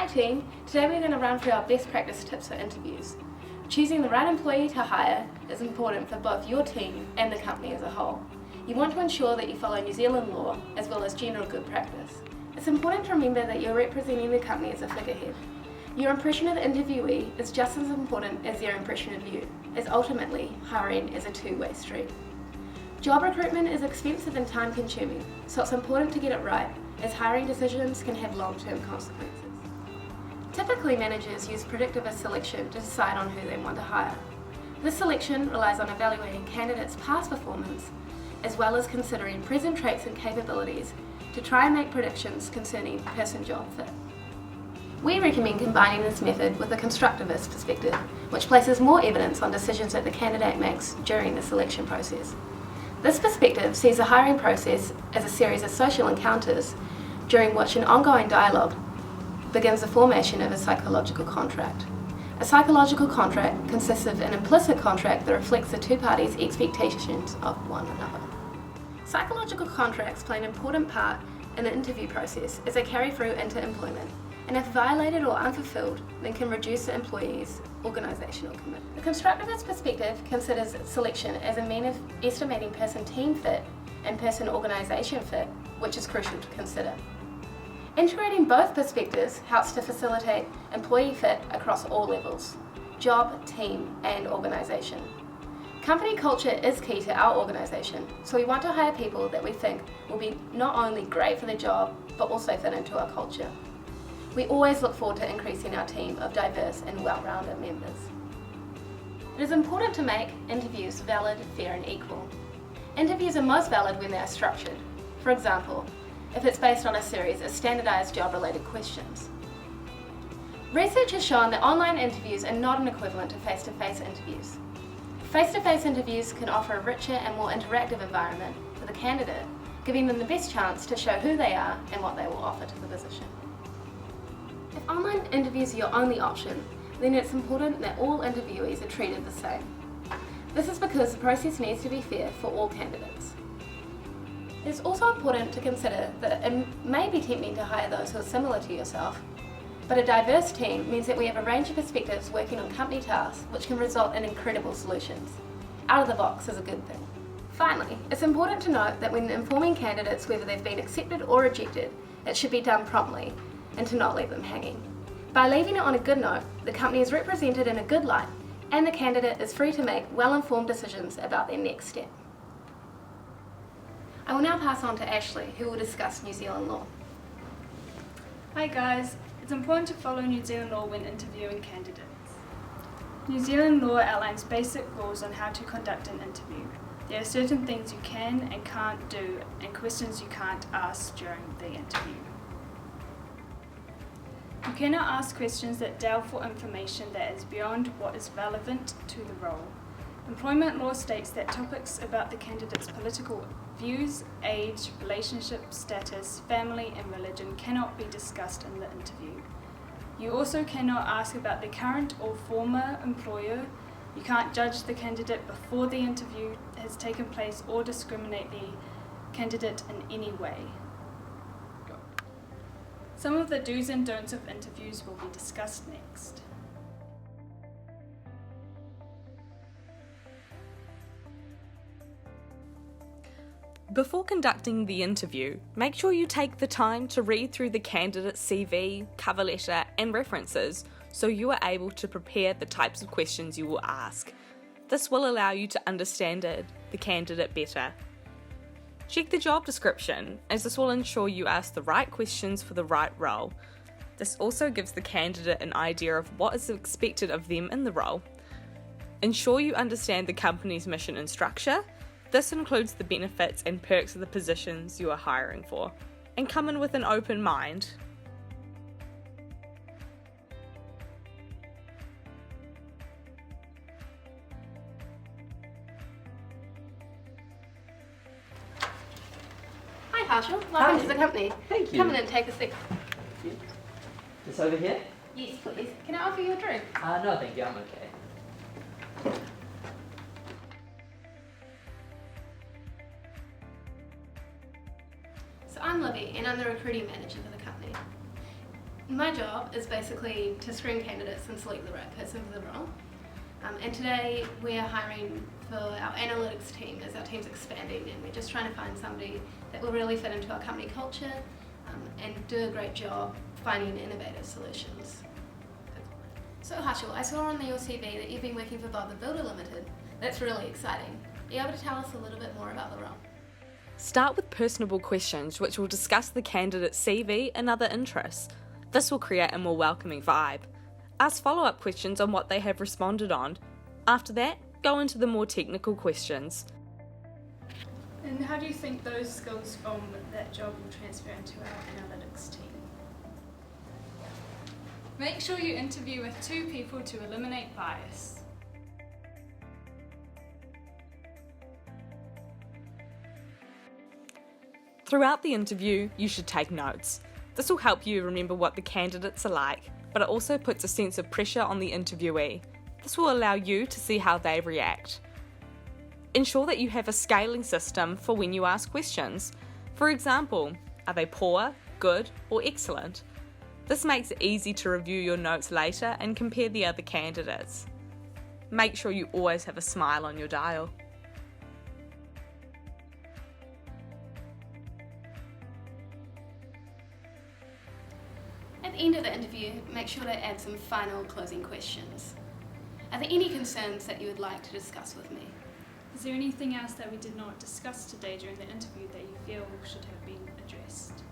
Hi team, today we're going to run through our best practice tips for interviews. Choosing the right employee to hire is important for both your team and the company as a whole. You want to ensure that you follow New Zealand law as well as general good practice. It's important to remember that you're representing the company as a figurehead. Your impression of the interviewee is just as important as their impression of you, as ultimately hiring is a two-way street. Job recruitment is expensive and time-consuming, so it's important to get it right, as hiring decisions can have long-term consequences. Typically, managers use predictive selection to decide on who they want to hire. This selection relies on evaluating candidates' past performance, as well as considering present traits and capabilities to try and make predictions concerning person-job fit. We recommend combining this method with a constructivist perspective, which places more evidence on decisions that the candidate makes during the selection process. This perspective sees the hiring process as a series of social encounters during which an ongoing dialogue begins the formation of a psychological contract. A psychological contract consists of an implicit contract that reflects the two parties' expectations of one another. Psychological contracts play an important part in the interview process as they carry through into employment, and if violated or unfulfilled, then can reduce the employee's organisational commitment. The constructivist perspective considers selection as a mean of estimating person-team fit and person-organisation fit, which is crucial to consider. Integrating both perspectives helps to facilitate employee fit across all levels: job, team, and organisation. Company culture is key to our organisation, so we want to hire people that we think will be not only great for the job, but also fit into our culture. We always look forward to increasing our team of diverse and well-rounded members. It is important to make interviews valid, fair and equal. Interviews are most valid when they are structured. For example, if it's based on a series of standardised job-related questions. Research has shown that online interviews are not an equivalent to face-to-face interviews. Face-to-face interviews can offer a richer and more interactive environment for the candidate, giving them the best chance to show who they are and what they will offer to the position. If online interviews are your only option, then it's important that all interviewees are treated the same. This is because the process needs to be fair for all candidates. It's also important to consider that it may be tempting to hire those who are similar to yourself, but a diverse team means that we have a range of perspectives working on company tasks, which can result in incredible solutions. Out of the box is a good thing. Finally, it's important to note that when informing candidates whether they've been accepted or rejected, it should be done promptly and to not leave them hanging. By leaving it on a good note, the company is represented in a good light and the candidate is free to make well-informed decisions about their next step. I will now pass on to Ashley, who will discuss New Zealand law. Hi guys, it's important to follow New Zealand law when interviewing candidates. New Zealand law outlines basic rules on how to conduct an interview. There are certain things you can and can't do and questions you can't ask during the interview. You cannot ask questions that delve for information that is beyond what is relevant to the role. Employment law states that topics about the candidate's political views, age, relationship status, family and religion cannot be discussed in the interview. You also cannot ask about the current or former employer. You can't judge the candidate before the interview has taken place or discriminate the candidate in any way. Some of the do's and don'ts of interviews will be discussed next. Before conducting the interview, make sure you take the time to read through the candidate's CV, cover letter and references so you are able to prepare the types of questions you will ask. This will allow you to understand the candidate better. Check the job description, as this will ensure you ask the right questions for the right role. This also gives the candidate an idea of what is expected of them in the role. Ensure you understand the company's mission and structure. This includes the benefits and perks of the positions you are hiring for, and come in with an open mind. Hi Harshal, welcome to the company. Thank you. Come in and take a seat. Just over here? Yes, please. Can I offer you a drink? No, thank you. I'm okay. So I'm Libby and I'm the recruiting manager for the company. My job is basically to screen candidates and select the right person for the role. And today we are hiring for our analytics team as our team's expanding, and we're just trying to find somebody that will really fit into our company culture and do a great job finding innovative solutions. So Harshal, I saw on your CV that you've been working for Bob the Builder Limited. That's really exciting. Are you able to tell us a little bit more about the role? Start with personable questions which will discuss the candidate's CV and other interests. This will create a more welcoming vibe. Ask follow-up questions on what they have responded on. After that, go into the more technical questions. And how do you think those skills from that job will transfer into our analytics team? Make sure you interview with 2 people to eliminate bias. Throughout the interview, you should take notes. This will help you remember what the candidates are like, but it also puts a sense of pressure on the interviewee. This will allow you to see how they react. Ensure that you have a scaling system for when you ask questions. For example, are they poor, good, or excellent? This makes it easy to review your notes later and compare the other candidates. Make sure you always have a smile on your dial. At the end of the interview, make sure to add some final closing questions. Are there any concerns that you would like to discuss with me? Is there anything else that we did not discuss today during the interview that you feel should have been addressed?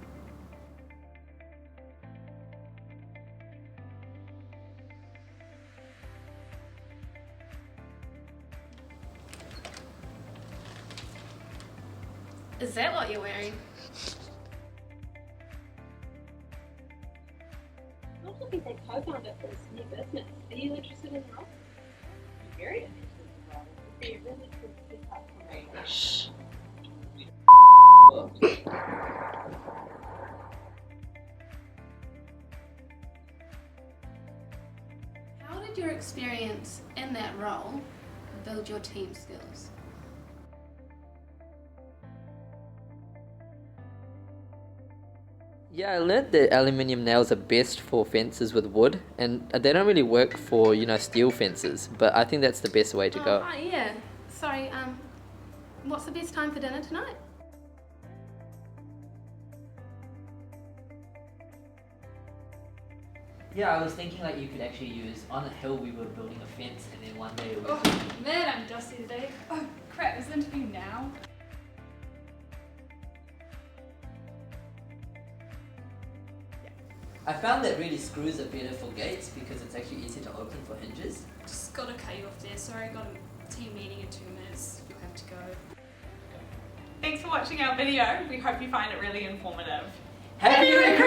Is that what you're wearing? I'm also looking for a co-founder for this new business. Are you interested in the role? I'm very interested in the role. It would be a really good step up for me. Shh. How did your experience in that role build your team skills? Yeah, I learned that aluminium nails are best for fences with wood, and they don't really work for, steel fences, but I think that's the best way to go. Hi, yeah. Sorry, what's the best time for dinner tonight? Yeah, I was thinking like you could actually use, on a hill we were building a fence, and then one day Oh man, I'm dusty today. Oh crap, is the interview now? I found that really screws are better for gates because it's actually easier to open for hinges. Just gotta cut you off there. Sorry, I got a team meeting in 2 minutes. You'll have to go. Thanks for watching our video. We hope you find it really informative. Happy recruitment!